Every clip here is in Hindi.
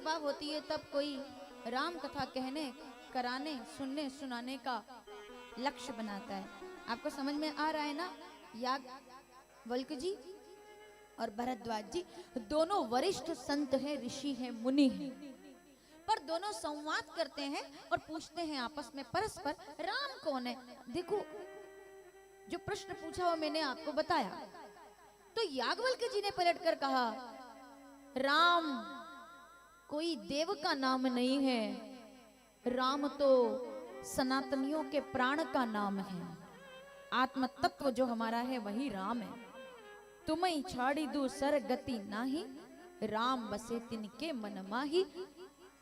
कृपा होती है तब कोई राम कथा कहने, कराने, सुनने, सुनाने का लक्ष्य बनाता है। आपको समझ में आ रहा है ना? याज्ञवल्क्य जी और भरद्वाज जी दोनों वरिष्ठ संत हैं, ऋषि हैं, मुनि हैं, पर दोनों संवाद करते हैं और पूछते हैं आपस में परस्पर, राम कौन है? देखो, जो प्रश्न पूछा वो मैंने आपको बताया। तो याज्ञवल्क्य जी ने पलटकर कहा, राम कोई देव का नाम नहीं है, राम तो सनातनियों के प्राण का नाम है। आत्म तत्व जो हमारा है वही राम है। तुम्हें छाड़ी दू सर गति नाही, राम बसे तिनके मन माही।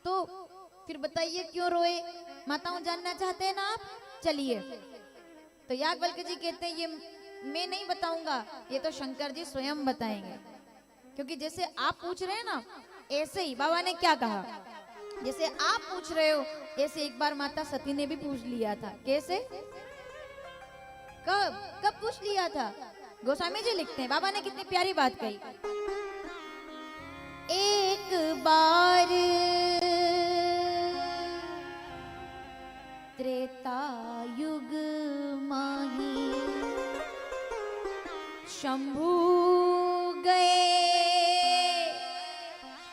तो फिर बताइए क्यों रोए? माताओं जानना चाहते हैं ना आप? चलिए, तो याज्ञवल्क्य जी कहते हैं ये मैं नहीं बताऊंगा, ये तो शंकर जी स्वयं बताएंगे। क्योंकि जैसे आप पूछ रहे हैं ना, ऐसे ही बाबा ने क्या कहा, जैसे आप पूछ रहे हो ऐसे एक बार माता सती ने भी पूछ लिया था। कैसे? कब कब पूछ लिया था? गोस्वामी जी लिखते हैं बाबा ने कितनी प्यारी बात कही। एक बार त्रेता युग माही शंभु गए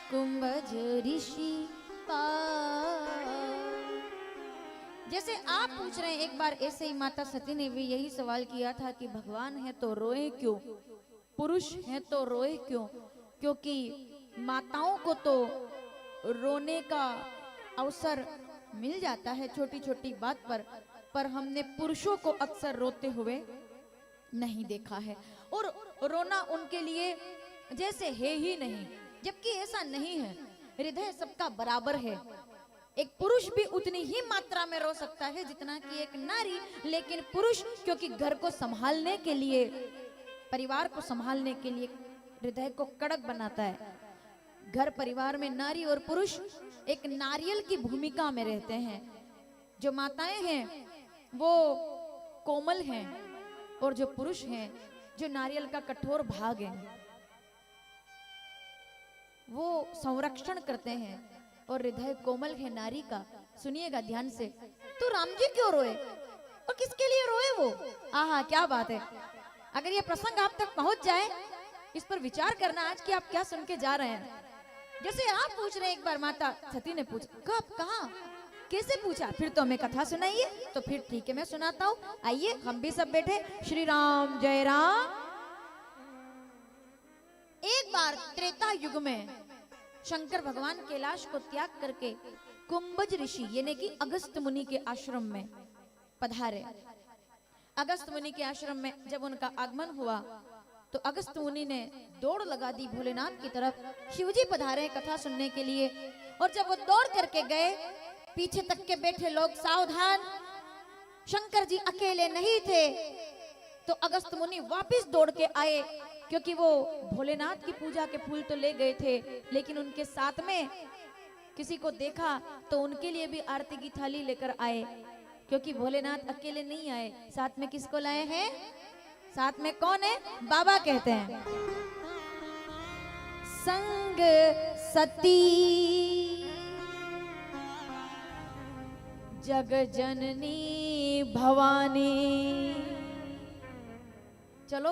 कुंभज ऋषि पास। जैसे आप पूछ रहे हैं एक बार, ऐसे ही माता सती ने भी यही सवाल किया था कि भगवान है तो रोए क्यों, पुरुष है तो रोए क्यों? क्योंकि माताओं को तो रोने का अवसर मिल जाता है छोटी छोटी बात पर हमने पुरुषों को अक्सर रोते हुए नहीं देखा है। और रोना उनके लिए जैसे है ही नहीं, जबकि ऐसा नहीं है। हृदय सबका बराबर है। एक पुरुष भी उतनी ही मात्रा में रो सकता है जितना कि एक नारी, लेकिन पुरुष क्योंकि घर को संभालने के लिए, परिवार को संभालने के लिए हृदय को कड़क बनाता है। घर परिवार में नारी और पुरुष एक नारियल की भूमिका में रहते हैं। जो माताएं हैं वो कोमल हैं और जो पुरुष हैं, जो नारियल का कठोर भाग है, वो संरक्षण करते हैं। और हृदय कोमल है नारी का। सुनिएगा ध्यान से। तो राम जी क्यों रोए और किसके लिए रोए वो? आहा, क्या बात है। अगर ये प्रसंग आप तक पहुंच जाए, इस पर विचार करना आज कि आप क्या सुन के जा रहे हैं। जैसे आप पूछ रहे हैं, एक बार माता सती ने पूछा, कब, कहाँ, कैसे पूछा? फिर तो हमें कथा सुनाइए। तो फिर ठीक है, मैं सुनाता हूँ। आइए हम भी सब बैठे। श्री राम जय राम। एक बार त्रेता युग में शंकर भगवान कैलाश को त्याग करके कुंभज ऋषि यानी कि अगस्त मुनि के आश्रम में पधारे। अगस्त मुनि के आश्रम में जब उनका आगमन हुआ तो अगस्त मुनि ने दौड़ लगा दी भोलेनाथ की तरफ। शिवजी पधारे कथा सुनने के लिए। और जब वो दौड़ करके गए, पीछे तक के बैठे लोग सावधान, शंकर जी अकेले नहीं थे। तो अगस्त मुनि वापस दौड़ के आए, क्योंकि वो भोलेनाथ की पूजा के फूल तो ले गए थे, लेकिन उनके साथ में किसी को देखा तो उनके लिए भी आरती की थाली लेकर आए। क्योंकि भोलेनाथ अकेले नहीं आए, साथ में किसको लाए हैं? साथ में कौन है? बाबा कहते हैं, संग सती जग जननी भवानी। चलो,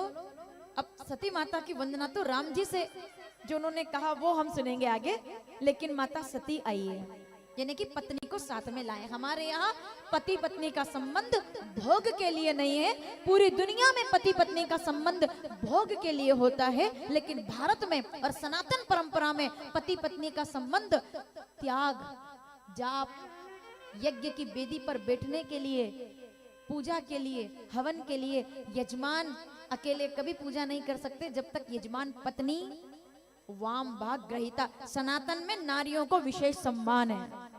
अब सती माता की वंदना तो राम जी से जो उन्होंने कहा वो हम सुनेंगे आगे, लेकिन माता सती आई है, यानी कि पत्नी को साथ में लाए। हमारे यहाँ पति पत्नी का संबंध भोग के लिए नहीं है। पूरी दुनिया में पति पत्नी का संबंध भोग के लिए होता है, लेकिन भारत में और सनातन परंपरा में पति पत्नी का संबंध त्याग, जाप, यज्ञ की वेदी पर बैठने के लिए, पूजा के लिए, हवन के लिए। यजमान अकेले कभी पूजा नहीं कर सकते जब तक यजमान पत्नी वाम भाग ग्रहिता। सनातन में नारियों को विशेष सम्मान है,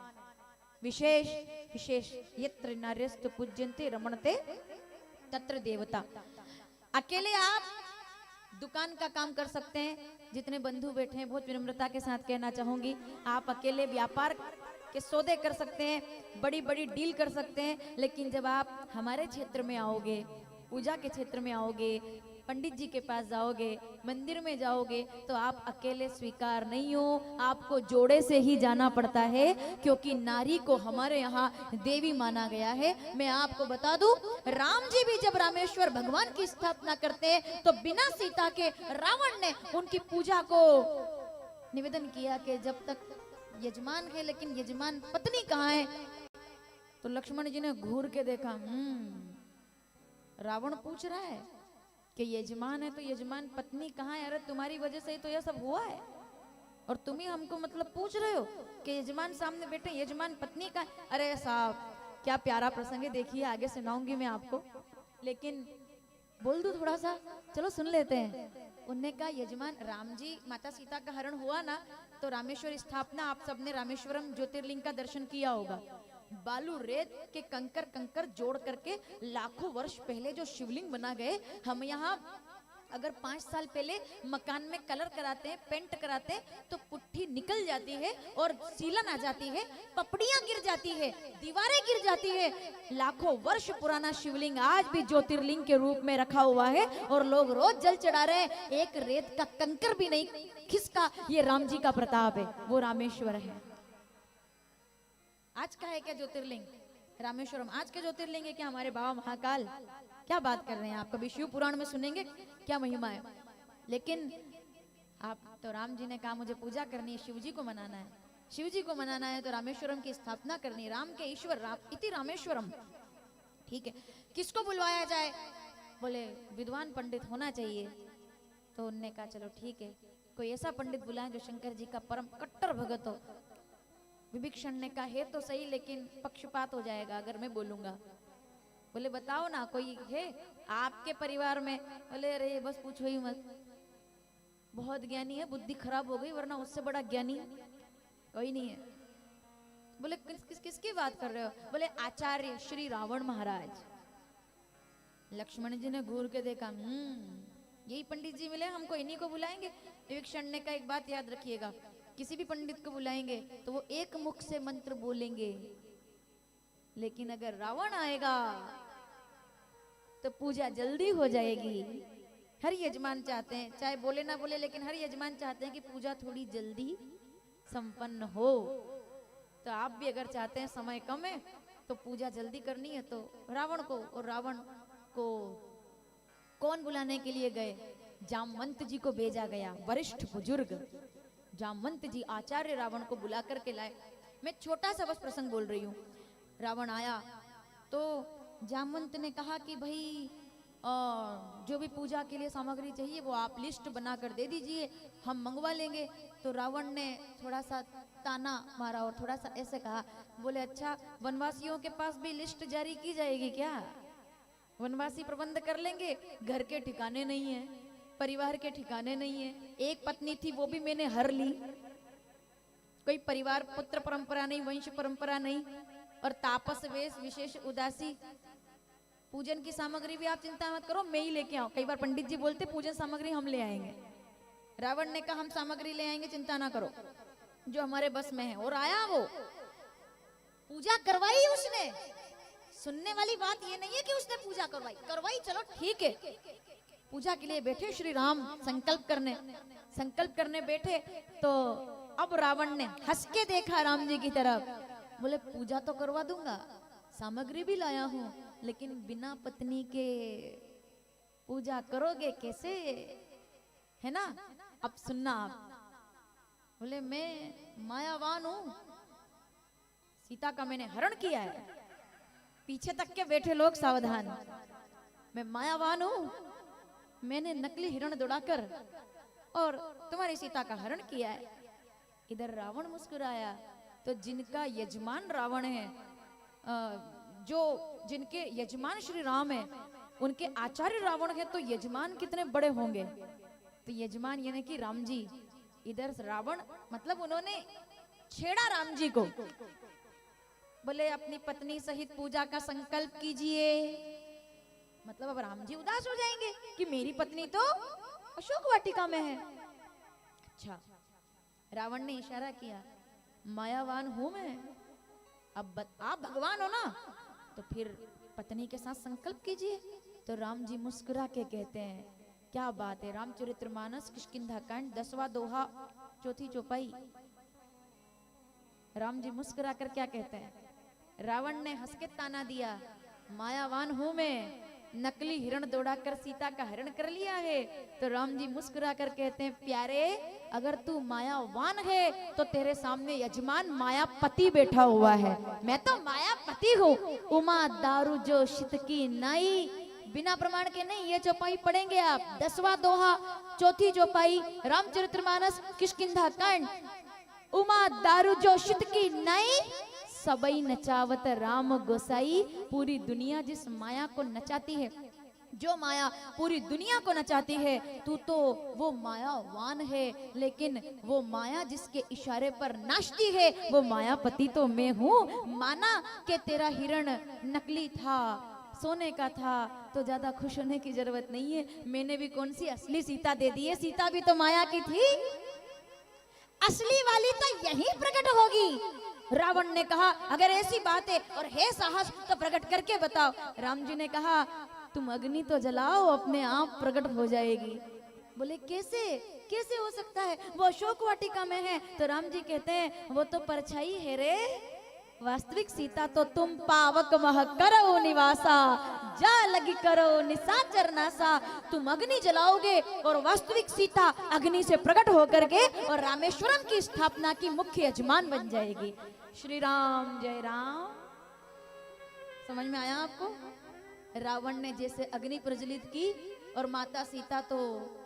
विशेष विशेष। यत्र नार्यस्तु पूज्यन्ते रमणते तत्र देवता। अकेले आप दुकान का काम कर सकते हैं। जितने बंधु बैठे हैं, बहुत विनम्रता के साथ कहना चाहूंगी, आप अकेले व्यापार के सौदे कर सकते हैं, बड़ी बड़ी डील कर सकते हैं, लेकिन जब आप हमारे क्षेत्र में आओगे, पूजा के क्षेत्र में आओगे, पंडित जी के पास जाओगे, मंदिर में जाओगे तो आप अकेले स्वीकार नहीं हो, आपको जोड़े से ही जाना पड़ता है, क्योंकि नारी को हमारे यहाँ देवी माना गया है। मैं आपको बता दूं, राम जी भी जब रामेश्वर भगवान की स्थापना करते हैं तो बिना सीता के रावण ने उनकी पूजा को निवेदन किया कि जब तक यजमान है, लेकिन यजमान पत्नी कहाँ है? तो लक्ष्मण जी ने घूर के देखा, रावण पूछ रहा है कि यजमान है तो यजमान पत्नी कहाँ है? अरे तुम्हारी वजह से ही तो यह सब हुआ है, और तुम ही हमको मतलब पूछ रहे हो कि यजमान सामने बैठे, यजमान पत्नी का? अरे साहब क्या प्यारा प्रसंग है, देखिए आगे सुनाऊंगी मैं आपको, लेकिन बोल दूं थोड़ा सा, चलो सुन लेते हैं। उनने कहा यजमान, राम जी माता सीता का हरण हुआ ना, तो रामेश्वर स्थापना, आप सबने रामेश्वरम ज्योतिर्लिंग का दर्शन किया होगा। बालू रेत के कंकर कंकर जोड़ करके लाखों वर्ष पहले जो शिवलिंग बना गए, हम यहाँ अगर 5 साल पहले मकान में कलर कराते हैं, पेंट कराते हैं, तो पुट्ठी निकल जाती है और सीलन आ जाती है, पपड़ियां गिर जाती है, दीवारें गिर जाती है। लाखों वर्ष पुराना शिवलिंग आज भी ज्योतिर्लिंग के रूप में रखा हुआ है और लोग रोज जल चढ़ा रहे हैं, एक रेत का कंकर भी नहीं खिसका। ये राम जी का प्रताप है, वो रामेश्वर है। आज का है क्या ज्योतिर्लिंग? रामेश्वरम आज के ज्योतिर्लिंग है क्या? हमारे बाबा महाकाल, क्या बात कर रहे हैं आप? कभी शिव पुराण में सुनेंगे क्या महिमा है? लेकिन आप तो, राम जी ने कहा मुझे पूजा करनी है, शिव जी को मनाना है, शिव जी को मनाना है तो रामेश्वरम की स्थापना करनी है। राम के ईश्वर राम इति रामेश्वरम। ठीक है, किसको बुलवाया जाए? बोले विद्वान पंडित होना चाहिए। तो उनने कहा चलो ठीक है, कोई ऐसा पंडित बुलाएं जो शंकर जी का परम कट्टर भगत हो। विभीषण ने कहा है तो सही, लेकिन पक्षपात हो जाएगा अगर मैं बोलूंगा। बोले बताओ ना, कोई है आपके परिवार में? बोले अरे बस पूछो ही मत, बहुत ज्ञानी है, बुद्धि खराब हो गई, वरना उससे बड़ा ज्ञानी कोई नहीं है। बोले किसकी बात कर रहे हो? बोले आचार्य श्री रावण महाराज। लक्ष्मण जी ने घूर के देखा, यही पंडित जी मिले, हमको इन्हीं को बुलाएंगे। विभीषण ने कहा एक बात याद रखिएगा, किसी भी पंडित को बुलाएंगे तो वो एक मुख से मंत्र बोलेंगे, लेकिन अगर रावण आएगा तो पूजा जल्दी हो जाएगी। हर यजमान चाहते हैं, चाहे बोले ना बोले, लेकिन हर यजमान चाहते हैं कि पूजा थोड़ी जल्दी संपन्न हो। तो आप भी अगर चाहते हैं समय कम है तो पूजा जल्दी करनी है, तो रावण को, और रावण को कौन बुलाने के लिए गए? जामवंत जी को भेजा गया, वरिष्ठ बुजुर्ग जामवंत जी आचार्य रावण को बुला करके लाए। मैं छोटा सा बस प्रसंग बोल रही हूँ। रावण आया तो जामवंत ने कहा कि भाई जो भी पूजा के लिए सामग्री चाहिए वो आप लिस्ट बना कर दे दीजिए, हम मंगवा लेंगे। तो रावण ने थोड़ा सा ताना मारा और थोड़ा सा ऐसे कहा, बोले अच्छा वनवासियों के पास भी लिस्ट जारी की जाएगी क्या? वनवासी प्रबंध कर लेंगे, घर के ठिकाने नहीं है, परिवार के ठिकाने नहीं है, एक पत्नी थी वो भी मैंने हर ली, कोई परिवार पुत्र परंपरा नहीं, वंश परंपरा नहीं, और तापस वेश विशेष उदासी। पूजन की सामग्री भी आप चिंता मत करो, मैं ही लेके आऊं। कई बार पंडित जी बोलते पूजन सामग्री हम ले आएंगे, रावण ने कहा हम सामग्री ले आएंगे, चिंता ना करो, जो हमारे बस में है। और आया वो, पूजा करवाई उसने। सुनने वाली बात ये नहीं है कि उसने पूजा करवाई, चलो ठीक है। पूजा के लिए बैठे श्री राम, संकल्प करने बैठे तो अब रावण ने हंस के देखा राम जी की तरफ, बोले पूजा तो करवा दूंगा, सामग्री भी लाया हूं, लेकिन बिना पत्नी के पूजा करोगे कैसे? है ना? अब सुनना आप। बोले मैं मायावान हूं, सीता का मैंने हरण किया है। पीछे तक के बैठे लोग सावधान, मैं मायावान हूं, मैंने नकली हिरण दौड़ाकर और तुम्हारी सीता का हरण किया है। इधर रावण मुस्कुराया तो जिनका यजमान रावण है, जो जिनके यजमान श्री राम है, उनके आचार्य रावण है, तो यजमान कितने बड़े होंगे? तो यजमान यानी कि राम जी। इधर रावण मतलब उन्होंने छेड़ा राम जी को, बोले अपनी पत्नी सहित पूजा का संकल्प कीजिए। मतलब अब राम जी उदास हो जाएंगे कि मेरी पत्नी तो अशोक वाटिका में है। अच्छा, रावण ने इशारा किया, मायावान हूं मैं, अब आप भगवान हो ना, तो फिर पत्नी के साथ संकल्प कीजिए। तो राम जी मुस्कुरा के कहते हैं, क्या बात है। रामचरितमानस किष्किंधा कांड 10वां दोहा 4थी चौपाई। राम जी मुस्कुरा कर क्या कहते हैं? रावण ने हंस के ताना दिया, मायावान हूं मैं, नकली हिरण दौड़ाकर सीता का हरण कर लिया है। तो राम जी मुस्कुरा कर कहते हैं, प्यारे अगर तू मायावान है तो तेरे सामने यजमान मायापति बैठा हुआ है, मैं तो मायापति हूँ। उमा दारू जो शित की नाई, बिना प्रमाण के नहीं, ये चौपाई पढ़ेंगे आप। 10वां दोहा 4थी चौपाई, रामचरितमानस किष्किंधा कांड। उमा दारू जो शित की नाई, सबई नचावत राम गोसाई। पूरी दुनिया जिस माया को नचाती है, जो माया पूरी दुनिया को नचाती है, तू तो वो मायावान है, लेकिन वो माया जिसके इशारे पर नाचती है, वो मायापति तो मैं हूँ। माना कि तेरा हिरण नकली था, सोने का था, तो ज्यादा खुश होने की जरूरत नहीं है। मैंने भी कौन सी असली सीता दे दी है, सीता भी तो माया की थी, असली वाली तो यही प्रकट होगी। रावण ने कहा, अगर ऐसी बात है और है साहस तो प्रकट करके बताओ। राम जी ने कहा, तुम अग्नि तो जलाओ, अपने आप प्रकट हो जाएगी। बोले कैसे, कैसे हो सकता है, वो अशोक वाटिका में है। तो राम जी कहते हैं, वो तो परछाई है रे, वास्तविक सीता तो तुम। पावक मह करो निवासा, जा लगी करो निशाचर नासा। तुम अग्नि जलाओगे और वास्तविक सीता अग्नि से प्रकट होकर के और रामेश्वरम की स्थापना की मुख्य यजमान बन जाएगी। श्री राम जय राम। समझ में आया आपको? रावण ने जैसे अग्नि प्रज्वलित की और माता सीता तो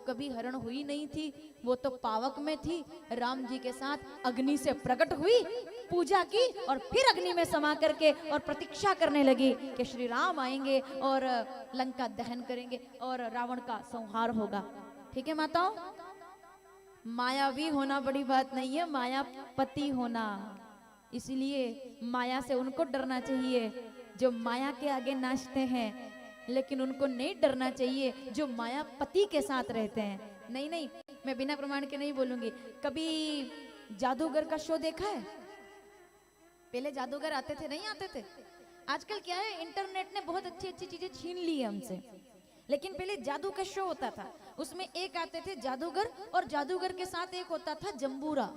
कभी हरण हुई नहीं थी, वो तो पावक में थी, राम जी के साथ अग्नि से प्रकट हुई, पूजा की और फिर अग्नि में समा करके और प्रतीक्षा करने लगी कि श्री राम आएंगे और लंका दहन करेंगे और रावण का संहार होगा। ठीक है माताओं, मायावी होना बड़ी बात नहीं है, मायापति होना। इसीलिए माया से उनको डरना चाहिए जो माया के आगे नाचते हैं, लेकिन उनको नहीं डरना चाहिए जो मायापति के साथ रहते हैं। नहीं नहीं, मैं बिना प्रमाण के नहीं बोलूंगी। कभी जादूगर का शो देखा है? पहले जादूगर आते थे, नहीं आते थे? आजकल क्या है, इंटरनेट ने बहुत अच्छी अच्छी चीजें छीन ली है हमसे, लेकिन पहले जादू का शो होता था, उसमें एक आते थे जादूगर और जादूगर के साथ एक होता था जंबूरा।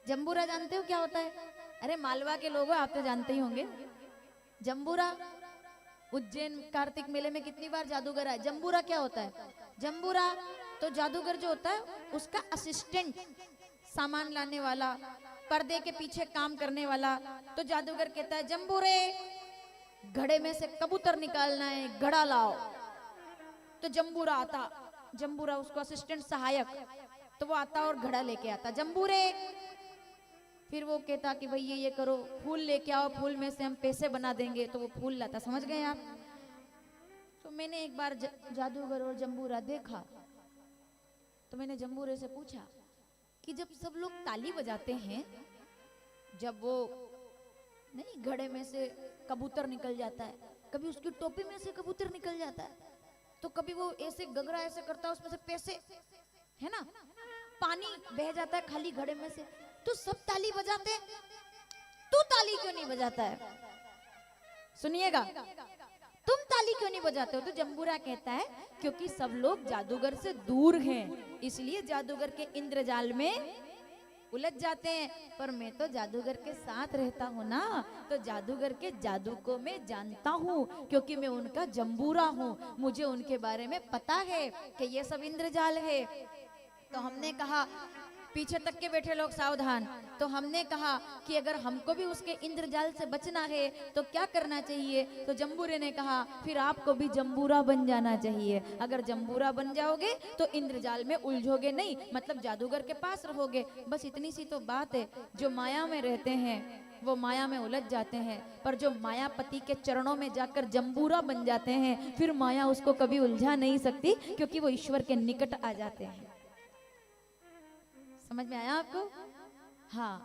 जंबूरा जानते हो क्या होता है? अरे मालवा के लोग हो, आप तो जानते ही होंगे। जंबूरा उज्जैन कार्तिक मेले में कितनी बार जादूगर आए। जंबूरा क्या होता है? जंबूरा तो जादूगर जो होता है उसका असिस्टेंट, सामान लाने वाला, पर्दे के पीछे काम करने वाला। तो जादूगर कहता है, जंबूरे घड़े में से कबूतर निकालना है, घड़ा लाओ। तो जंबूरा आता, जंबूरा उसको असिस्टेंट सहायक, तो वो आता और घड़ा लेके आता। जंबूरे फिर वो कहता कि भाई ये करो, फूल लेके आओ, फूल में से हम पैसे बना देंगे। तो वो फूल लाता। समझ गए आप? तो मैंने एक बार जादूगर और जंबूरा देखा, तो मैंने जंबूरे से पूछा कि जब सब लोग ताली बजाते हैं, जब वो नहीं घड़े में से कबूतर निकल जाता है, कभी उसकी टोपी में से कबूतर निकल जाता है, तो कभी वो ऐसे गगरा ऐसे करता है, उसमें से पैसे है ना, पानी बह जाता है खाली घड़े में से, तो सब ताली बजाते, तू ताली क्यों नहीं बजाता है? सुनिएगा, तुम ताली क्यों नहीं बजाते हो? तो जंबूरा कहता है, क्योंकि सब लोग जादूगर से दूर हैं, इसलिए जादूगर के इंद्रजाल में उलझ जाते हैं। पर मैं तो जादूगर के साथ रहता हूँ ना, तो जादूगर के जादू को मैं जानता हूँ, क्योंकि मैं उनका जंबूरा हूँ। मुझे उनके बारे में पता है कि ये सब इंद्रजाल है। तो हमने कहा, पीछे तक के बैठे लोग सावधान, तो हमने कहा कि अगर हमको भी उसके इंद्रजाल से बचना है तो क्या करना चाहिए? तो जंबूरे ने कहा, फिर आपको भी जंबूरा बन जाना चाहिए। अगर जंबूरा बन जाओगे तो इंद्रजाल में उलझोगे नहीं, मतलब जादूगर के पास रहोगे। बस इतनी सी तो बात है। जो माया में रहते हैं वो माया में उलझ जाते हैं, पर जो मायापति के चरणों में जाकर जंबूरा बन जाते हैं, फिर माया उसको कभी उलझा नहीं सकती, क्योंकि वो ईश्वर के निकट आ जाते हैं। समझ में आया आपको? हाँ,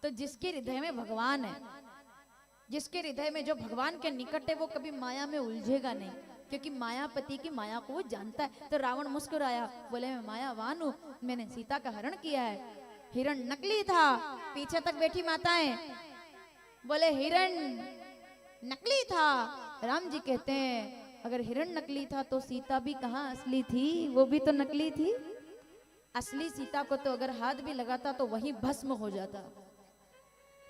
तो जिसके हृदय में भगवान है, जिसके हृदय में जो भगवान के निकट है, वो कभी माया में उलझेगा नहीं, क्योंकि मायापति की माया को वो जानता है। तो रावण मुस्कुराया, बोले मैं मायावान हूँ, मैंने सीता का हरण किया है। हिरण नकली था। पीछे तक बैठी माताएं बोले हिरण नकली था। राम जी कहते हैं अगर हिरण नकली था तो सीता भी कहाँ असली थी, वो भी तो नकली थी। असली सीता को तो अगर हाथ भी लगाता तो वही भस्म हो जाता।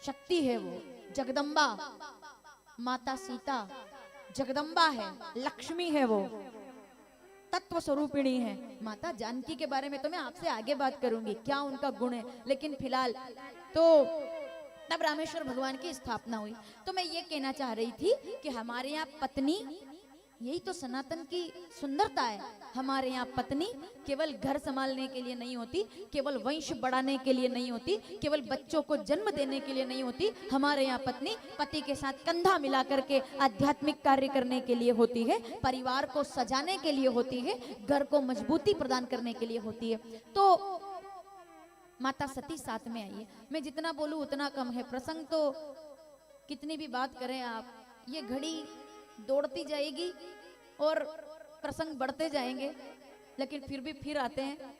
शक्ति है वो, जगदम्बा माता सीता जगदम्बा है, लक्ष्मी है, वो तत्व स्वरूपिणी है। माता जानकी के बारे में तो मैं आपसे आगे बात करूंगी, क्या उनका गुण है, लेकिन फिलहाल तो तब रामेश्वर भगवान की स्थापना हुई। तो मैं ये कहना चाह रही थी कि हमारे यहाँ पत्नी, यही तो सनातन की सुंदरता है। हमारे यहाँ पत्नी केवल घर संभालने के लिए नहीं होती, केवल वंश बढ़ाने के लिए नहीं होती, केवल बच्चों को जन्म देने के लिए नहीं होती। हमारे यहाँ पत्नी पति के साथ कंधा मिला करके आध्यात्मिक कार्य करने के लिए होती है, परिवार को सजाने के लिए होती है, घर को मजबूती प्रदान करने के लिए होती है। तो माता सती साथ में आई है। मैं जितना बोलूं उतना कम है। प्रसंग तो कितनी भी बात करें आप, ये घड़ी दौड़ती जाएगी और प्रसंग बढ़ते जाएंगे, लेकिन फिर भी फिर आते हैं।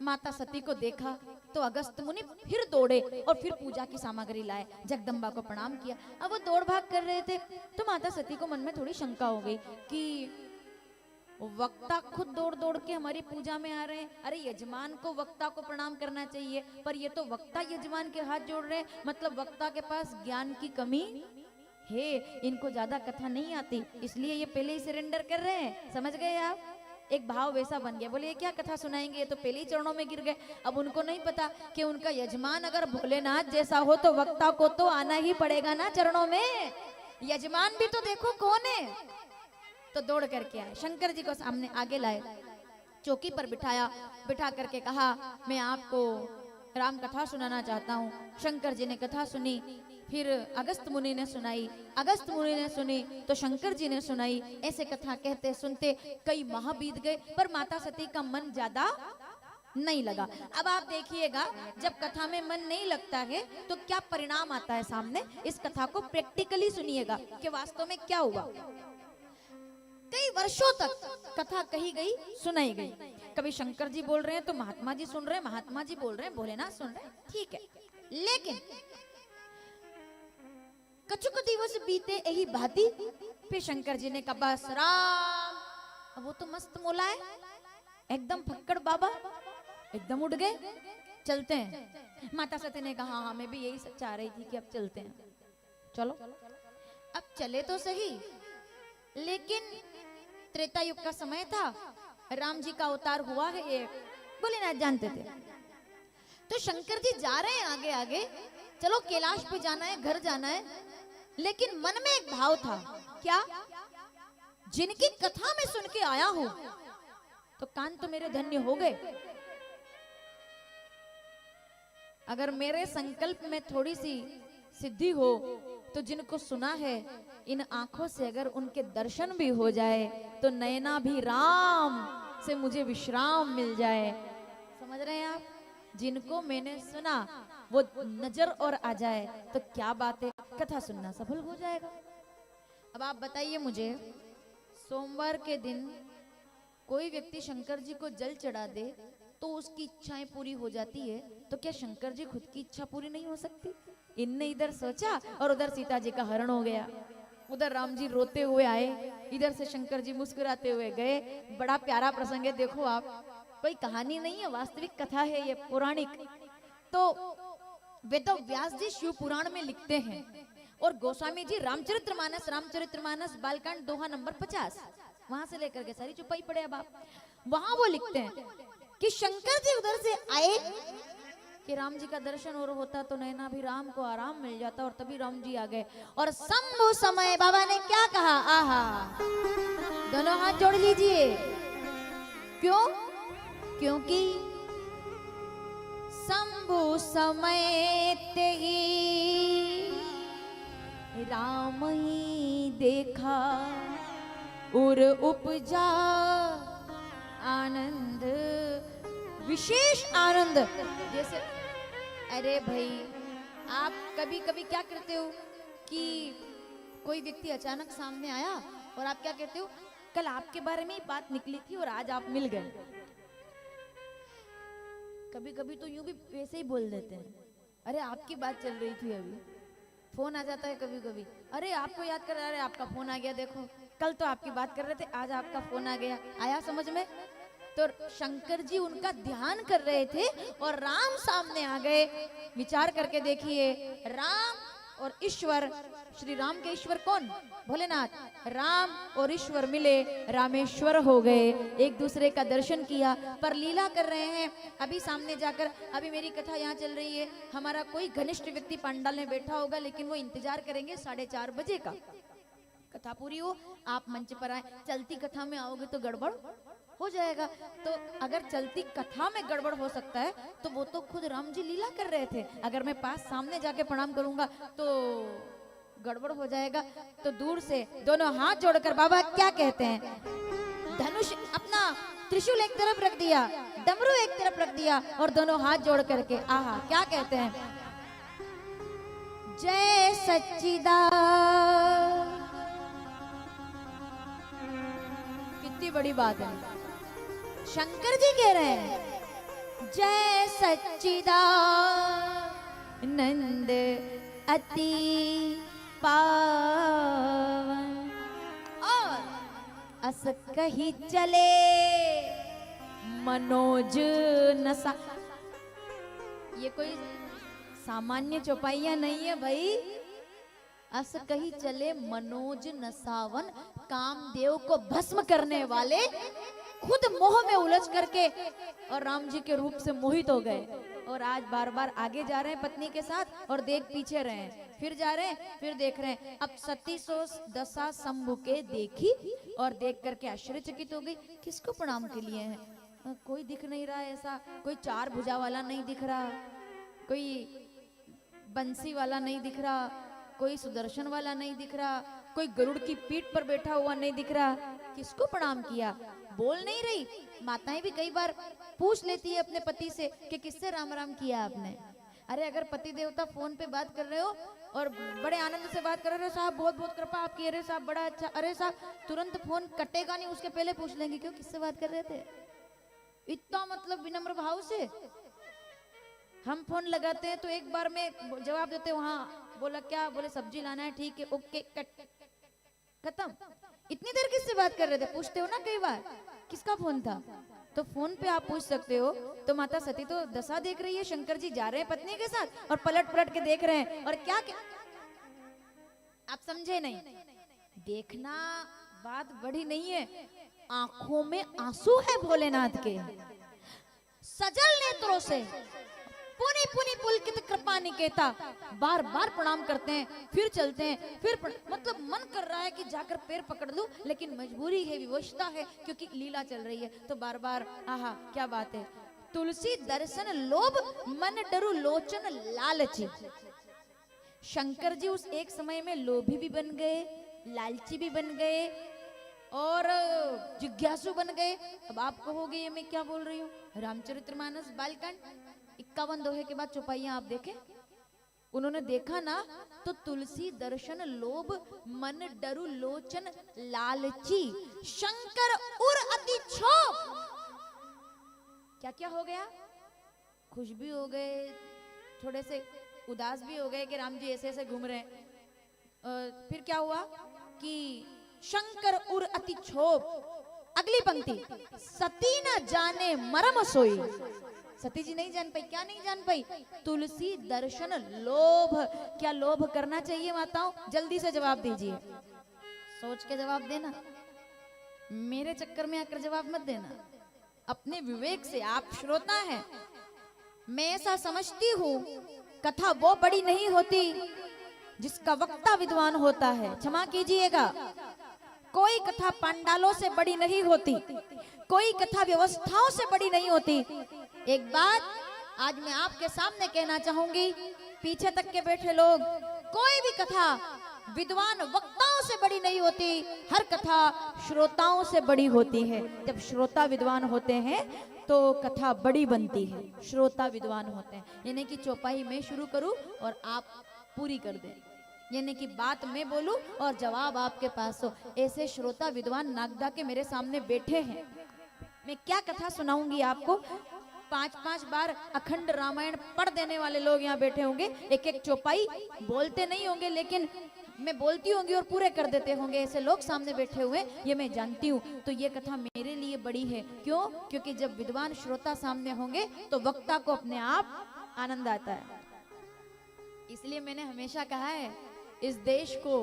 माता सती को देखा तो अगस्त मुनि फिर दौड़े और फिर पूजा की सामग्री लाए, जगदम्बा को प्रणाम किया। अब वो दौड़ भाग कर रहे थे तो माता सती को मन में थोड़ी शंका हो गई कि वक्ता खुद दौड़ दौड़ के हमारी पूजा में आ रहे हैं। अरे यजमान को वक्ता को प्रणाम करना चाहिए, पर ये तो वक्ता यजमान के हाथ जोड़ रहे हैं, मतलब वक्ता के पास ज्ञान की कमी है, इनको ज्यादा कथा नहीं आती, इसलिए ये पहले ही सरेंडर कर रहे हैं। समझ गए आप? एक भाव वैसा बन गया, बोले ये क्या कथा सुनाएंगे, ये तो पहले ही चरणों में गिर गए। अब उनको नहीं पता कि उनका यजमान अगर भोलेनाथ जैसा हो तो वक्ता को तो आना ही पड़ेगा ना चरणों में। यजमान भी तो देखो कौन है। तो दौड़ करके आए, शंकर जी को सामने आगे लाए, चौकी पर बिठाया, बिठा करके कहा मैं आपको राम कथा सुनाना चाहता हूँ। शंकर जी ने कथा सुनी, फिर अगस्त मुनि ने सुनाई, अगस्त मुनि ने सुनी तो शंकर जी ने सुनाई। ऐसे कथा कहते सुनते कई माह बीत गए, पर माता सती का मन ज्यादा नहीं लगा। अब आप देखिएगा, जब कथा में मन नहीं लगता है तो क्या परिणाम आता है सामने। इस कथा को प्रैक्टिकली सुनिएगा कि वास्तव में क्या हुआ। कई वर्षों तक कथा कही गई, सुनाई गई। कभी शंकर जी बोल रहे हैं तो महात्मा जी सुन रहे हैं, महात्मा जी बोल रहे हैं, भोलेनाथ सुन रहे हैं, ठीक है। लेकिन कछुक दिवस बीते यही भांति, फिर शंकर जी ने कहा बस राम, अब वो तो मस्त मोला है, एकदम फक्कड़ बाबा, एकदम उड़ गए, चलते हैं। माता सती ने कहा हाँ मैं भी यही चाह रही थी कि अब चलते हैं, चलो। अब चले तो सही, लेकिन त्रेता युग का समय था, राम जी का अवतार हुआ है, ये भोलेनाथ जानते थे। तो शंकर जी जा रहे हैं आगे आगे, चलो कैलाश पे जाना है, घर जाना है, लेकिन मन में एक भाव था, क्या, जिनकी कथा में सुन के आया हूं तो कान तो मेरे धन्य हो गए। अगर मेरे संकल्प में थोड़ी सी सिद्धि हो तो जिनको सुना है इन आंखों से अगर उनके दर्शन भी हो जाए तो नयना भी राम से मुझे विश्राम मिल जाए। समझ रहे हैं आप? जिनको मैंने सुना वो नजर और आ जाए तो क्या बात है, कथा सुनना सफल हो जाएगा। अब आप बताइए मुझे, सोमवार के दिन कोई व्यक्ति शंकर जी को जल चढ़ा दे तो उसकी इच्छाएं पूरी हो जाती है, तो क्या शंकर जी खुद की इच्छा पूरी नहीं हो सकती? इनने इधर सोचा और उधर सीता जी का हरण हो गया, उधर राम जी रोते हुए आए, इधर से शंकर जी मुस्कुराते हुए गए। बड़ा प्यारा प्रसंग है, देखो आप, कोई कहानी नहीं है, वास्तविक कथा है ये, पौराणिक। तो वे तो व्यास जी शिव पुराण में लिखते हैं और गोस्वामी जी रामचरितमानस बालकांड दोहा नंबर 50 वहां से लेकर के सारी चुपाई पड़े। अब आप वहां वो लिखते हैं कि शंकर जी उधर से आए कि राम जी का दर्शन और होता तो नैना भी राम को आराम मिल जाता, और तभी राम जी आ गए। और शंभु समय बाबा ने क्या कहा, आहा, दोनों हाथ जोड़ लीजिए। क्यों? क्योंकि शंभु समय ते ही राम ही देखा और उपजा आनंद, विशेष आनंद। जैसे अरे भाई, आप कभी कभी क्या करते हो कि कोई व्यक्ति अचानक सामने आया और आप क्या कहते हो, कल आपके बारे में ही बात निकली थी और आज आप मिल गए। कभी कभी तो यूं भी वैसे ही बोल देते हैं, अरे आपकी बात चल रही थी अभी, फोन आ जाता है कभी कभी, अरे आपको याद कर, अरे आपका फोन आ गया देखो, कल तो आपकी बात कर रहे थे, आज आपका फोन आ गया, आया समझ में? तो शंकर जी उनका ध्यान कर रहे थे और राम सामने आ गए। विचार करके देखिए, राम और ईश्वर, श्री राम के ईश्वर कौन? भोलेनाथ। राम और ईश्वर मिले, रामेश्वर हो गए, एक दूसरे का दर्शन किया। पर लीला कर रहे हैं अभी सामने जाकर। अभी मेरी कथा यहाँ चल रही है, हमारा कोई घनिष्ठ व्यक्ति पंडाल में बैठा होगा, लेकिन वो इंतजार करेंगे 4:30 बजे का, कथा पूरी हो, आप मंच पर आए। चलती कथा में आओगे तो गड़बड़ हो जाएगा। तो अगर चलती कथा में गड़बड़ हो सकता है तो वो तो खुद राम जी लीला कर रहे थे, अगर मैं पास सामने जाके प्रणाम करूंगा तो गड़बड़ हो जाएगा। तो दूर से दोनों हाथ जोड़कर बाबा क्या कहते हैं, धनुष अपना त्रिशूल एक तरफ रख दिया, डमरू एक तरफ रख दिया और दोनों हाथ जोड़ करके आहा क्या कहते हैं, जय सच्चिदानंद। कितनी बड़ी बात है, शंकर जी कह रहे हैं जय सच्चिदानंद अति पावन, और अस कही चले मनोज नसा। ये कोई सामान्य चौपाइयां नहीं है भाई, अस कही चले मनोज नसावन, कामदेव को भस्म करने वाले खुद मोह में उलझ करके और राम जी के रूप से मोहित हो गए। और आज बार बार आगे जा रहे हैं पत्नी के साथ और देख पीछे रहे हैं, फिर जा रहे हैं फिर देख रहे हैं। अब सती सो दशा शंभु के देखी और देख करके आश्चर्यचकित हो गई, किसको प्रणाम के लिए है? कोई दिख नहीं रहा ऐसा, कोई 4 भुजा वाला नहीं दिख रहा, कोई बंसी वाला नहीं दिख रहा, कोई सुदर्शन वाला नहीं दिख रहा, कोई गरुड़ की पीठ पर बैठा हुआ नहीं दिख रहा, किसको प्रणाम किया? बोल नहीं रही। माताएं भी कई बार पूछ लेती है अपने पति से कि किससे राम राम किया आपने। अरे अगर पति देवता फोन पे बात कर रहे हो और बड़े आनंद से बात कर रहे हो, साहब बहुत बहुत कृपा आपकी, अरे साहब बड़ा अच्छा, अरे साहब तुरंत फोन कटेगा नहीं, उसके पहले पूछ लेंगे क्यों किससे बात कर रहे थे। इतना मतलब विनम्र भाव से हम फोन लगाते हैं तो एक बार में जवाब देते, वहाँ बोला क्या, बोले सब्जी लाना है, ठीक है ओके कट, खत्म। इतनी देर किससे बात कर रहे थे पूछते हो ना कई बार, किसका फोन था? तो फोन पे आप पूछ सकते हो। तो माता सती तो दशा देख रही है, शंकर जी जा रहे हैं पत्नी के साथ और पलट पलट के देख रहे हैं, और क्या क्या आप समझे नहीं, देखना बात बड़ी नहीं है, आंखों में आंसू है भोलेनाथ के, सजल नेत्रों से पुनि पुनि पुलकित कृपा निकेता, बार बार प्रणाम करते हैं, फिर चलते हैं, फिर मतलब मन कर रहा है कि जाकर पैर पकड़ लूं, लेकिन मजबूरी है, विवशता है, क्योंकि लीला चल रही है। तो बार बार आहा क्या बात है, तुलसी दर्शन लोभ मन डरु लोचन लालची। शंकर जी उस एक समय में लोभी भी बन गए, लालची भी बन गए और जिज्ञासु बन गए। अब आप कहोगे ये मैं क्या बोल रही हूँ, रामचरितमानस बालकांड 51 दोहे के बाद चौपाइयां आप देखें, उन्होंने देखा ना, तो तुलसी दर्शन लोभ मन डरु लोचन लालची, शंकर उर अति क्षोभ। क्या क्या हो गया, खुश भी हो गए, थोड़े से उदास भी हो गए कि राम जी ऐसे ऐसे घूम रहे हैं। फिर क्या हुआ कि शंकर उर अति क्षोभ। अगली पंक्ति, सती न जाने मरम सोई। सती जी नहीं जान पाई, क्या नहीं जान पाई? तुलसी दर्शन लोभ। क्या लोभ करना चाहिए माताओं? जल्दी से जवाब दीजिए, सोच के जवाब देना, मेरे चक्कर में आकर जवाब मत देना, अपने विवेक से। आप श्रोता हैं, मैं ऐसा समझती हूँ, कथा वो बड़ी नहीं होती जिसका वक्ता विद्वान होता है, क्षमा कीजिएगा। कोई कथा पंडालों से बड़ी नहीं होती, कोई कथा व्यवस्थाओं से बड़ी नहीं होती। एक बात आज मैं आपके सामने कहना चाहूंगी, पीछे तक के बैठे लोग, कोई भी कथा विद्वान वक्ताओं से बड़ी नहीं होती, हर कथा श्रोताओं से बड़ी होती है। जब श्रोता विद्वान होते हैं तो कथा बड़ी बनती है, श्रोता विद्वान होते हैं। यानी कि चौपाई में शुरू करूं और आप पूरी कर दें, यानी कि बात मैं बोलूं और जवाब आपके पास हो। ऐसे श्रोता विद्वान नागदा के मेरे सामने बैठे हैं। मैं क्या कथा सुनाऊंगी आपको, 5-5 बार अखंड रामायण पढ़ देने वाले लोग यहाँ बैठे होंगे, एक एक चौपाई बोलते नहीं होंगे, लेकिन मैं बोलती होंगी और पूरे कर देते होंगे ऐसे लोग सामने बैठे हुए, ये मैं जानती हूँ। तो ये कथा मेरे लिए बड़ी है। क्यों? क्योंकि जब विद्वान श्रोता सामने होंगे तो वक्ता को अपने आप आनंद आता है। इसलिए मैंने हमेशा कहा है, इस देश को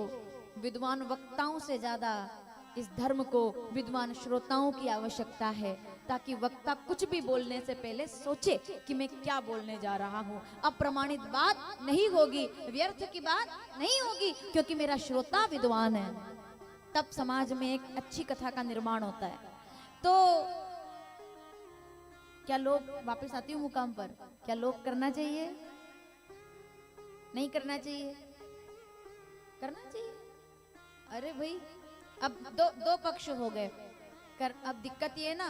विद्वान वक्ताओं से ज्यादा इस धर्म को विद्वान श्रोताओं की आवश्यकता है, ताकि वक्ता कुछ भी बोलने से पहले सोचे कि मैं क्या बोलने जा रहा हूँ। अप्रमाणित बात नहीं होगी, व्यर्थ की बात नहीं होगी, क्योंकि मेरा श्रोता विद्वान है। तब समाज में एक अच्छी कथा का निर्माण होता है। तो क्या लोग, वापस आती हूँ मुकाम पर, क्या लोग करना चाहिए? नहीं करना चाहिए? करना चाहिए। अरे भाई, अब दो पक्ष हो गए। अब दिक्कत ये है ना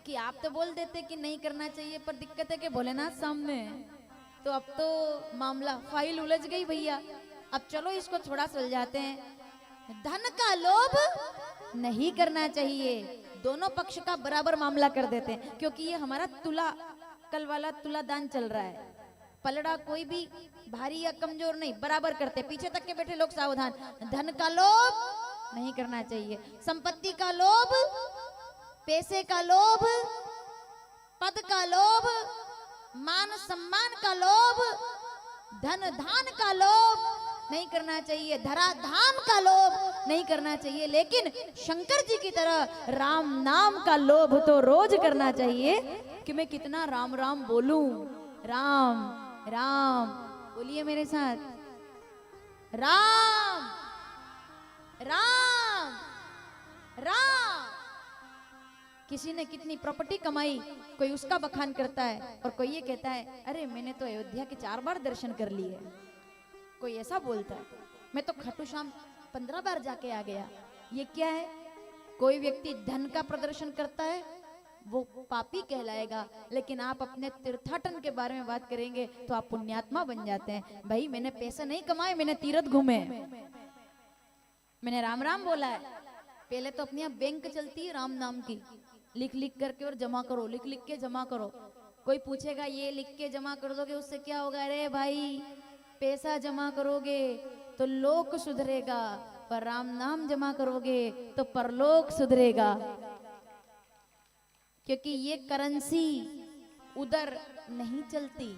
कि आप तो बोल देते कि नहीं करना चाहिए, पर दिक्कत है कि भोलेनाथ सामने है, तो अब तो मामला, फाइल उलझ गई भैया। अब चलो इसको थोड़ा सुलझाते हैं। धन का लोभ नहीं करना चाहिए, दोनों पक्ष का बराबर मामला कर देते हैं, क्योंकि ये हमारा तुला, कल वाला तुला दान चल रहा है। पलड़ा कोई भी भारी या कमजोर नहीं, बराबर करते। पीछे तक के बैठे लोग सावधान। धन का लोभ नहीं करना चाहिए, संपत्ति का लोभ, पैसे का लोभ, पद का लोभ, मान सम्मान का लोभ, धन धान का लोभ नहीं करना चाहिए, धराधाम का लोभ नहीं करना चाहिए। लेकिन शंकर जी की तरह राम नाम का लोभ तो रोज करना चाहिए, कि मैं कितना राम राम बोलूं। राम राम बोलिए मेरे साथ, राम राम राम। किसी ने कितनी प्रॉपर्टी कमाई, कोई उसका बखान करता है, और कोई ये कहता है अरे मैंने तो अयोध्या के 4 बार दर्शन कर लिए। कोई ऐसा बोलता है, मैं तो खाटू श्याम 15 बार जाके आ गया। ये क्या है? कोई व्यक्ति धन का प्रदर्शन करता है, वो पापी कहलाएगा, लेकिन आप अपने तीर्थाटन के बारे में बात करेंगे तो आप पुण्यात्मा बन जाते हैं। भाई मैंने पैसे नहीं कमाए, मैंने तीर्थ घूमे, मैंने राम राम बोला है। पहले तो अपनी बैंक चलती है राम नाम की, लिख लिख करके और जमा करो, लिख लिख के जमा करो। कोई पूछेगा ये लिख के जमा कर दोगे उससे क्या होगा? अरे भाई पैसा जमा करोगे तो लोक सुधरेगा, पर राम नाम जमा करोगे तो परलोक सुधरेगा। क्योंकि ये करेंसी उधर नहीं चलती।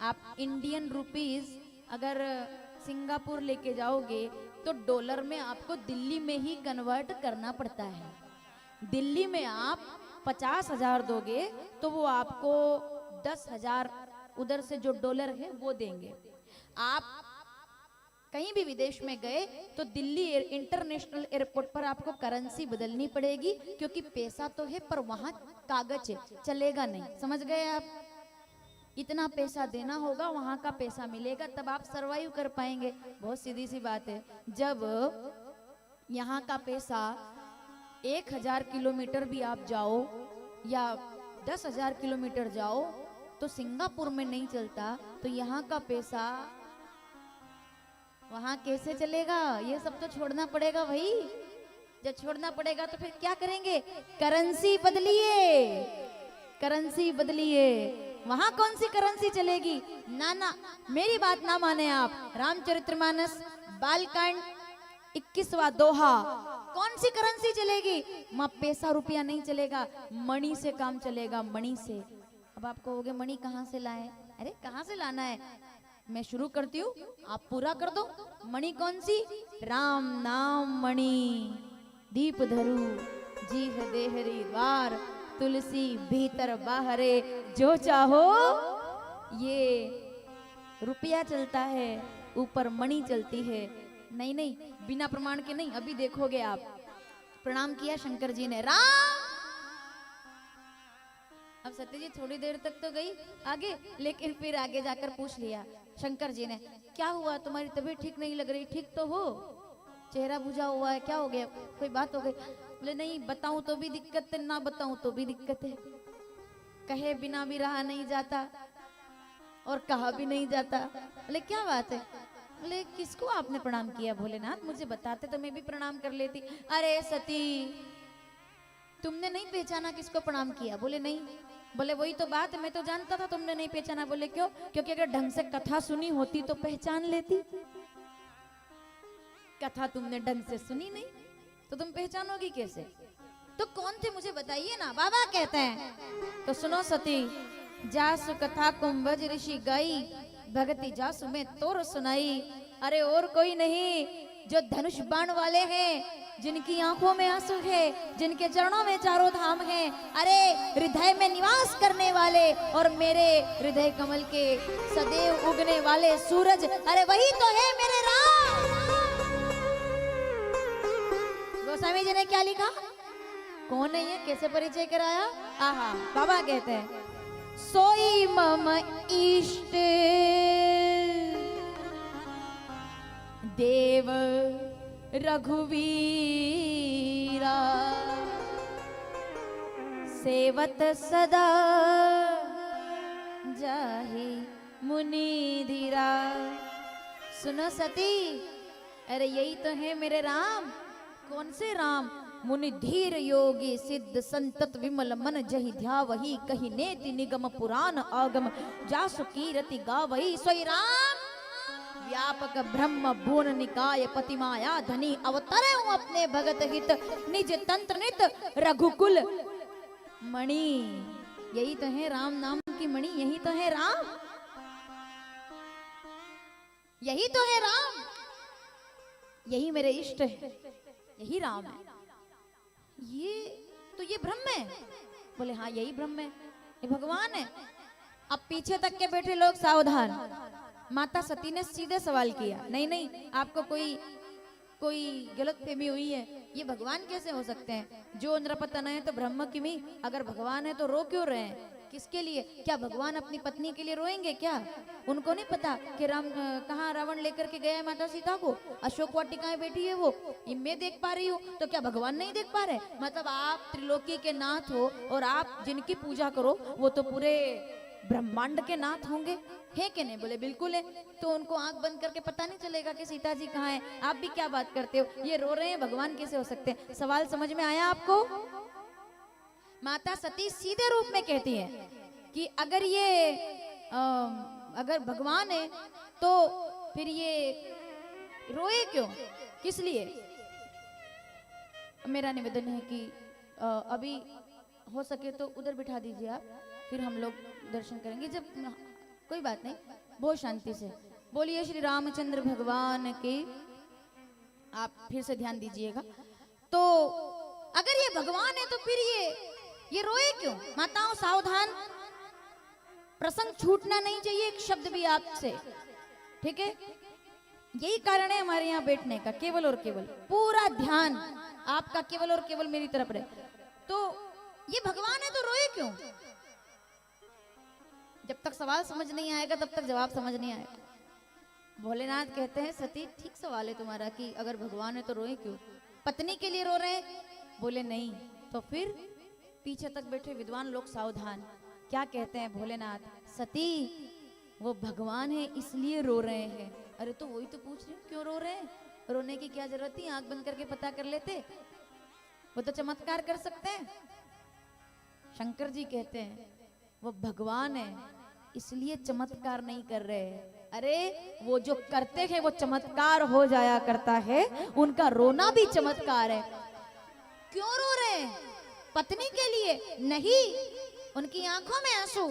आप इंडियन रुपीस अगर सिंगापुर लेके जाओगे तो डॉलर में आपको दिल्ली में ही कन्वर्ट करना पड़ता है। दिल्ली में आप 50,000 दोगे तो वो आपको 10,000 उधर से जो डॉलर है वो देंगे। आप कहीं भी विदेश में गए तो दिल्ली इंटरनेशनल एयरपोर्ट पर आपको करेंसी बदलनी पड़ेगी, क्योंकि पैसा तो है पर वहां कागज है, चलेगा नहीं। समझ गए आप? इतना पैसा देना होगा, वहां का पैसा मिलेगा, तब आप सरवाइव कर पाएंगे। बहुत सीधी सी बात है। जब यहाँ का पैसा 1000 किलोमीटर भी आप जाओ या 10,000 किलोमीटर जाओ तो सिंगापुर में नहीं चलता, तो यहाँ का पैसा वहां कैसे चलेगा? ये सब तो छोड़ना पड़ेगा भाई। जब छोड़ना पड़ेगा तो फिर क्या करेंगे? करेंसी बदलिए, करेंसी बदलिए। वहां कौन सी करेंसी चलेगी? ना ना, मेरी बात ना माने आप। रामचरितमानस बालकांड 21वां दोहा, कौन सी करेंसी चलेगी? वहां पैसा रुपया नहीं चलेगा, मणि से काम चलेगा, मणि से। अब आप कहोगे मणि कहाँ से लाए? अरे कहाँ से लाना है, मैं शुरू करती हूँ, आप पूरा कर दो। मणि कौन सी? राम नाम मणि, दीप धरु जीह देहरी द्वार, तुलसी भीतर बाहरे, जो चाहो। ये रुपया चलता है, ऊपर मणि चलती है। नहीं नहीं, बिना प्रमाण के नहीं। अभी देखोगे आप, प्रणाम किया शंकर जी ने, राम। अब सत्य जी थोड़ी देर तक तो गई आगे, लेकिन फिर आगे जाकर पूछ लिया शंकर जी ने, क्या हुआ? तुम्हारी तबीयत ठीक नहीं लग रही, ठीक तो हो? चेहरा बुझा हुआ है, क्या हो गया? कोई बात हो गई? बोले नहीं, बताऊं तो भी दिक्कत है, ना बताऊं तो भी दिक्कत है। कहे बिना भी रहा नहीं जाता और कहा भी नहीं जाता। बोले क्या बात है? बोले किसको आपने प्रणाम किया? भोलेनाथ मुझे बताते तो मैं भी प्रणाम कर लेती। अरे सती, तुमने नहीं पहचाना किसको प्रणाम किया? बोले नहीं। बोले वही तो बात है, मैं तो जानता था तुमने नहीं पहचाना। बोले क्यों? क्योंकि अगर ढंग से कथा सुनी होती तो पहचान लेती। कथा तुमने ढंग से सुनी नहीं तो तुम पहचानोगी कैसे? तो कौन थे मुझे बताइए ना। बाबा कहते हैं तो सुनो सती, जासु कथा कुंभज ऋषि गाई, भगति जासु में तोर सुनाई। अरे और कोई नहीं, जो धनुष बाण वाले हैं, जिनकी आंखों में आंसू है, जिनके चरणों में चारों धाम हैं, अरे हृदय में निवास करने वाले और मेरे हृदय कमल के सदैव उगने वाले सूरज, अरे वही तो है मेरे राम। गोस्वामी जी ने क्या लिखा? कौन है ये, कैसे परिचय कराया? आहा, बाबा कहते हैं सोई मम इष्ट देव रघुवीरा, सेवत सदा जाहि मुनि धीरा। सुनो सती, अरे यही तो है मेरे राम। कौन से राम? मुनि धीर योगी सिद्ध संतत विमल मन जहि ध्यावहि, कहि नेति निगम पुराण आगम, जासु कीरति गावहि। सोई राम व्यापक ब्रह्म भुवन निकाय पतिमाया धनी, अवतरे हूँ अपने भगत हित, निज तंत्र नित रघुकुल मणि। यही तो है राम नाम की मणि, यही तो है राम, यही तो है राम, यही मेरे इष्ट है, यही राम है। ये ब्रह्म है। बोले हाँ यही ब्रह्म है, ये भगवान है। अब पीछे तक के बैठे लोग सावधान। माता सती ने सीधे सवाल किया, नहीं नहीं आपको कोई गलतफहमी हुई है, ये भगवान कैसे हो सकते हैं? जो नृपतन है तो ब्रह्म किमी, अगर भगवान है तो रो क्यों रहे हैं? किसके लिए? क्या भगवान अपनी पत्नी के लिए रोएंगे क्या? उनको नहीं पता कि राम कहाँ रावण लेकर के गया है माता सीता को? अशोक वाटिकाएं बैठी है वो, ये मैं देख पा रही हूँ, तो क्या भगवान नहीं देख पा रहे? मतलब आप त्रिलोकी के नाथ हो और आप जिनकी पूजा करो वो तो पूरे ब्रह्मांड के नाथ होंगे, है कि नहीं? बोले बिल्कुल है। तो उनको आंख बंद करके पता नहीं चलेगा कि सीता जी कहाँ है? आप भी क्या बात करते हो, ये रो रहे हैं, भगवान कैसे हो सकते हैं? सवाल समझ में आया आपको? माता सती सीधे रूप में कहती है कि अगर ये अगर भगवान है तो फिर ये रोए क्यों, किस लिए? मेरा निवेदन है कि अभी हो सके तो उधर बिठा दीजिए आप, फिर हम लोग दर्शन करेंगे। जब कोई बात नहीं, बहुत शांति से बोलिए श्री रामचंद्र भगवान के। आप फिर से ध्यान दीजिएगा। तो अगर ये भगवान है तो फिर ये रोए क्यों? माताओं सावधान, प्रसंग छूटना नहीं चाहिए एक शब्द भी आपसे, ठीक है? यही कारण है हमारे यहाँ बैठने का, केवल और केवल पूरा ध्यान आपका केवल और केवल मेरी तरफ रहे। तो ये भगवान है तो रोए क्यों? जब तक सवाल समझ नहीं आएगा तब तक जवाब समझ नहीं आएगा। भोलेनाथ कहते हैं सती ठीक सवाल है तुम्हारा कि अगर भगवान है तो रोए क्यों? पत्नी के लिए रो रहे हैं? बोले नहीं। तो फिर पीछे तक बैठे विद्वान लोग सावधान, क्या कहते हैं भोलेनाथ? सती वो भगवान है इसलिए रो रहे हैं। अरे तो वही तो पूछ रही हूँ, क्यों रो रहे हैं? रोने की क्या जरूरत थी? आंख बंद करके पता कर लेते, वो तो चमत्कार कर सकते हैं। शंकर जी कहते हैं वो भगवान है इसलिए चमत्कार नहीं कर रहे। अरे वो जो करते हैं वो चमत्कार हो जाया करता है, उनका रोना भी चमत्कार है। क्यों रो रहे हैं? पत्नी के लिए नहीं, उनकी आंखों में आंसू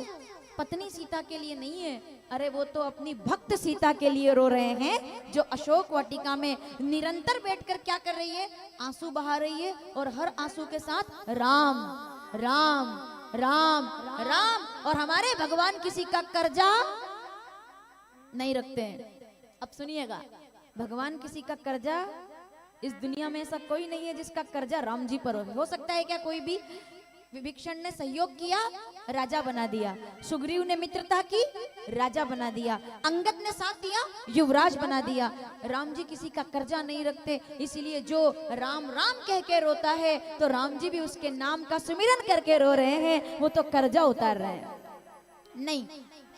पत्नी सीता के लिए नहीं है। अरे वो तो अपनी भक्त सीता के लिए रो रहे हैं, जो अशोक वाटिका में निरंतर बैठकर क्या कर रही है? आंसू बहा रही है, और हर आंसू के साथ राम राम राम राम। और हमारे भगवान किसी का कर्जा नहीं रखते हैं। अब सुनिएगा, भगवान किसी का कर्जा, इस दुनिया में ऐसा कोई नहीं है जिसका कर्जा राम जी पर हो सकता है क्या? कोई भी? विभीषण ने सहयोग किया, राजा बना दिया। सुग्रीव ने मित्रता की, राजा बना दिया। अंगद ने साथ दिया, युवराज बना दिया। राम जी किसी का कर्जा नहीं रखते, इसलिए जो राम राम कह के रोता है तो राम जी भी उसके नाम का सुमिरन करके रो रहे हैं, वो तो कर्जा उतार रहे हैं। नहीं,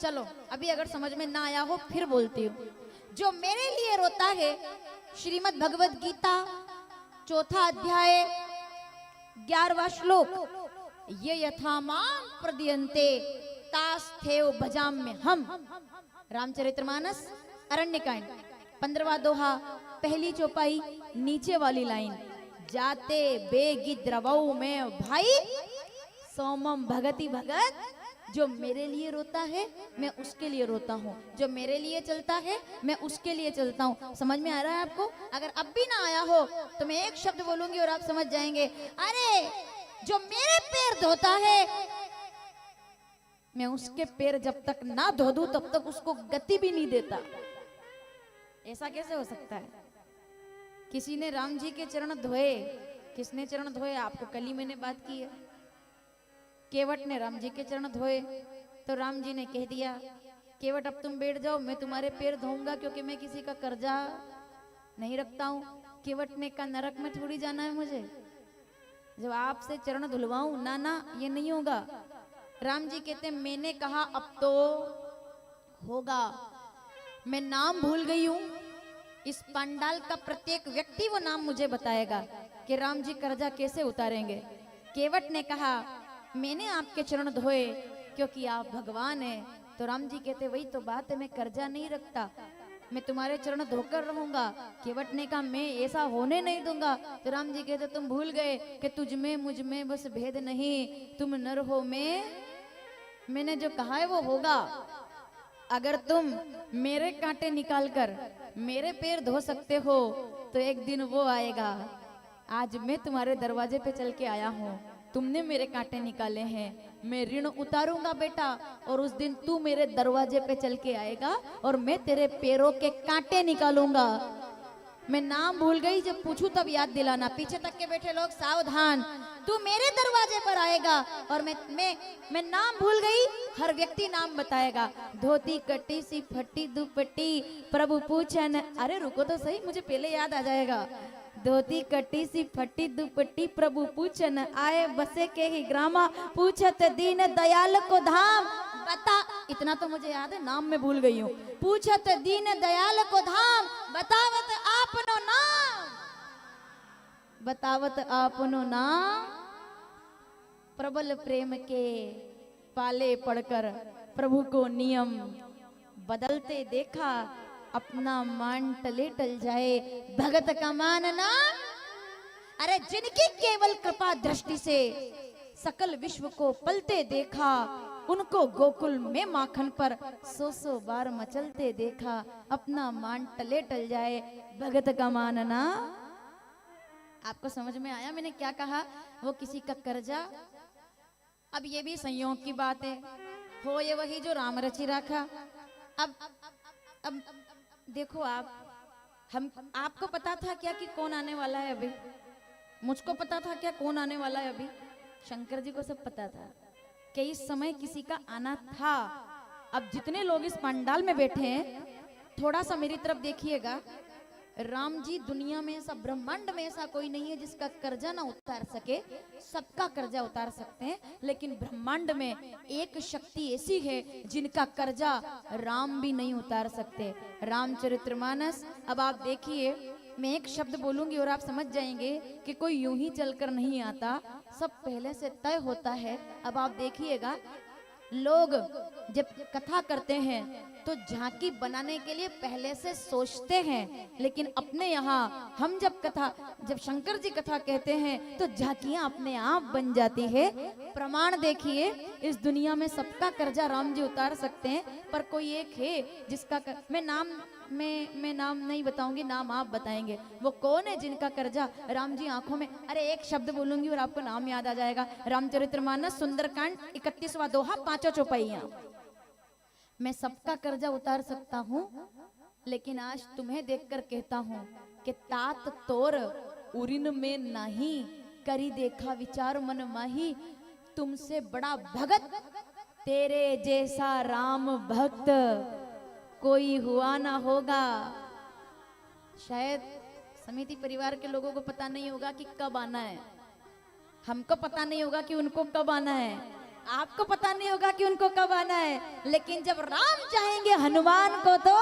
चलो अभी अगर समझ में ना आया हो फिर बोलती हूँ। जो मेरे लिए रोता है, श्रीमद् भगवद गीता 4 अध्याय 11वां श्लोक, ये यथा माम प्रदीयन्ते तास्थेव भजाम में हम। रामचरितमानस अरण्यकांड 15वां दोहा पहली चौपाई नीचे वाली लाइन, जाते बेगी द्रवऊ में भाई सोमम भगति भगत, जो मेरे लिए रोता है मैं उसके लिए रोता हूँ, जो मेरे लिए चलता है मैं उसके लिए चलता हूँ। समझ में आ रहा है आपको? अगर अब भी ना आया हो तो मैं एक शब्द बोलूंगी और आप समझ जाएंगे। अरे जो मेरे पैर धोता है मैं उसके पैर जब तक ना धो दूं तब तक उसको गति भी नहीं देता। ऐसा कैसे हो सकता है? किसी ने राम जी के चरण धोए, किसने चरण धोए? आपको कल ही मैंने बात की है। केवट ने राम जी के चरण धोए तो राम जी ने कह दिया, केवट अब तुम बैठ जाओ, मैं तुम्हारे पैर धोऊंगा क्योंकि मैं किसी का कर्जा नहीं रखता हूँ। केवट ने कहा नरक में थोड़ी जाना है मुझे, जब आपसे चरण धुलवाऊं ना ना ये नहीं होगा। राम जी कहते मैंने कहा अब तो होगा। मैं नाम भूल गई हूं, इस पंडाल का प्रत्येक व्यक्ति वो नाम मुझे बताएगा कि राम जी कर्जा कैसे उतारेंगे। केवट ने कहा मैंने आपके चरण धोए क्योंकि आप भगवान हैं। तो राम जी कहते वही तो बात है, मैं कर्जा नहीं रखता, मैं तुम्हारे चरण धोकर रहूंगा। केवट ने कहा मैं ऐसा होने नहीं दूंगा। तो राम जी कहते तुम भूल गए कि तुझ में मुझ में बस भेद नहीं, तुम नर हो मैंने जो कहा है वो होगा। अगर तुम मेरे कांटे निकालकर मेरे पैर धो सकते हो तो एक दिन वो आएगा। आज मैं तुम्हारे दरवाजे पे चल के आया हूँ, तुमने मेरे कांटे निकाले हैं, मैं ऋण उतारूंगा बेटा, और उस दिन तू मेरे दरवाजे पे चल के आएगा और मैं तेरे पैरों के कांटे निकालूंगा। मैं नाम भूल गई, जब पूछूं तब याद दिलाना। पीछे तक के बैठे लोग सावधान, तू मेरे दरवाजे पर आएगा और मैं नाम भूल गई, हर व्यक्ति नाम बताएगा। धोती कटी सी फटी दुपट्टी प्रभु पूछन, अरे रुको तो सही, मुझे पहले याद आ जाएगा। धोती कटी सी फटी दुपट्टी प्रभु पूछन, आए बसे के ही ग्रामा पूछत दीन दयाल को धाम। बता, इतना तो मुझे याद है, नाम मैं भूल गई हूँ। पूछत दीन दयाल को धाम, बतावत आपनो नाम, बतावत आपनो नाम। प्रबल प्रेम के पाले पड़कर प्रभु को नियम बदलते देखा, अपना मान टले टल जाए भगत का मानना। अरे जिनकी केवल कृपा दृष्टि से सकल विश्व को पलते देखा, उनको गोकुल में माखन पर 100 बार मचलते देखा, अपना मान टले टल जाए भगत का मानना। आपको समझ में आया मैंने क्या कहा? वो किसी का कर्जा, अब ये भी संयोग की बात है, हो ये वही जो राम रचि रखा। अब देखो हम आपको पता था क्या कि कौन आने वाला है अभी? मुझको पता था क्या कौन आने वाला है अभी? शंकर जी को सब पता था कि इस समय किसी का आना था। अब जितने लोग इस पंडाल में बैठे हैं, थोड़ा सा मेरी तरफ देखिएगा। राम जी दुनिया में ऐसा, ब्रह्मांड में ऐसा कोई नहीं है जिसका कर्जा ना उतार सके, सबका कर्जा उतार सकते हैं। लेकिन ब्रह्मांड में एक शक्ति ऐसी है जिनका कर्जा राम भी नहीं उतार सकते, रामचरितमानस। अब आप देखिए, मैं एक शब्द बोलूंगी और आप समझ जाएंगे कि कोई यूं ही चलकर नहीं आता, सब पहले से तय होता है। अब आप देखिएगा, लोग जब कथा करते हैं तो झांकी बनाने के लिए पहले से सोचते हैं, लेकिन अपने यहाँ हम जब शंकर जी कथा कहते हैं तो झांकियां अपने आप बन जाती है। प्रमाण देखिए, इस दुनिया में सबका कर्जा राम जी उतार सकते हैं, पर कोई एक है जिसका मैं नाम नहीं बताऊंगी, नाम आप बताएंगे। वो कौन है जिनका कर्जा राम जी आंखों में, अरे एक शब्द बोलूंगी और आपको नाम याद आ जाएगा। रामचरितमानस सुंदरकांड 31वां दोहा 5 चौपाइयां। मैं सबका कर्जा उतार सकता हूँ, लेकिन आज तुम्हें देखकर कहता हूँ कि तात तोर उरिन में नहीं, करी देखा विचार मन माही। तुमसे बड़ा भगत, तेरे जैसा राम भक्त कोई हुआ ना होगा। शायद समिति परिवार के लोगों को पता नहीं होगा कि कब आना है, हमको पता नहीं होगा कि उनको कब आना है, आपको पता नहीं होगा कि उनको कब आना है, लेकिन जब राम चाहेंगे हनुमान को तो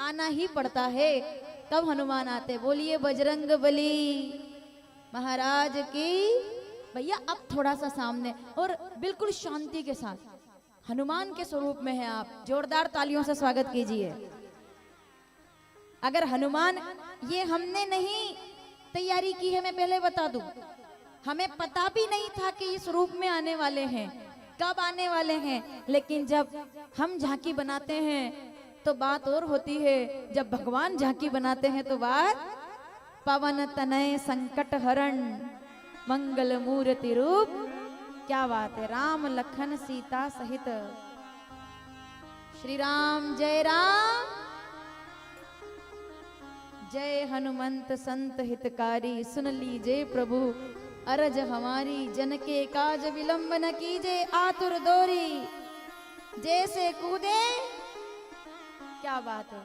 आना ही पड़ता है। तब हनुमान आते। बोलिए बजरंग बली महाराज की। भैया अब थोड़ा सा सामने और बिल्कुल शांति के साथ, हनुमान के स्वरूप में है आप। जोरदार तालियों से स्वागत कीजिए। अगर हनुमान, ये हमने नहीं तैयारी की है, मैं पहले बता दूं, हमें पता भी नहीं था कि इस रूप में आने वाले हैं, कब आने वाले हैं। लेकिन जब हम झांकी बनाते हैं तो बात और होती है, जब भगवान झांकी बनाते हैं तो बात पवन तनय संकट हरण मंगल मूर्ति रूप। क्या बात है, राम लखन सीता सहित। श्री राम जय राम, जय हनुमंत संत हितकारी। सुन लीजिए प्रभु अरज हमारी, जन के काज विलंब न कीजे आतुर दोरी। जैसे कूदे, क्या बात है।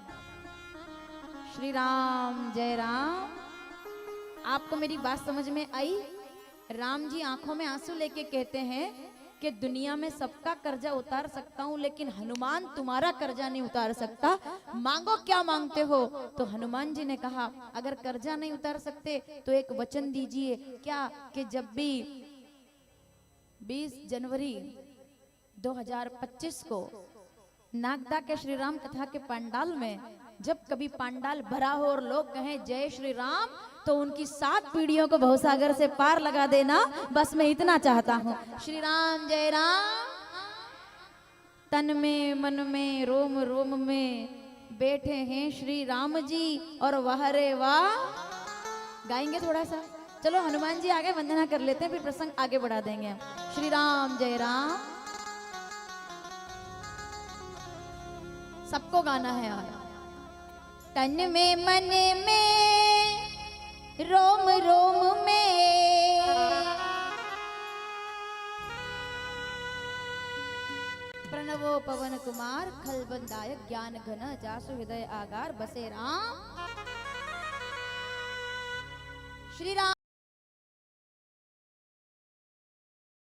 श्री राम जय राम। आपको मेरी बात समझ में आई? राम जी आंखों में आंसू लेके कहते हैं कि दुनिया में सबका कर्जा उतार सकता हूं, लेकिन हनुमान तुम्हारा कर्जा नहीं उतार सकता, मांगो क्या मांगते हो। तो हनुमान जी ने कहा अगर कर्जा नहीं उतार सकते तो एक वचन दीजिए। क्या? कि जब भी 20 जनवरी 2025 को नागदा के श्री राम कथा के पंडाल में जब कभी पंडाल भरा हो और लोग कहें जय श्री राम, तो उनकी 7 पीढ़ियों को भवसागर से पार लगा देना, बस मैं इतना चाहता हूँ। श्री राम जय राम। तन में मन में रोम रोम में बैठे हैं श्री राम जी, और वाह रे वाह। गाएंगे थोड़ा सा? चलो हनुमान जी आगे वंदना कर लेते हैं, फिर प्रसंग आगे बढ़ा देंगे। श्री राम जय राम। सबको गाना है यार। तन में मन में रोम रोम में प्रणवो पवन कुमार खलबंदायक ज्ञान घन जासु हृदय आगार बसे राम। श्री राम।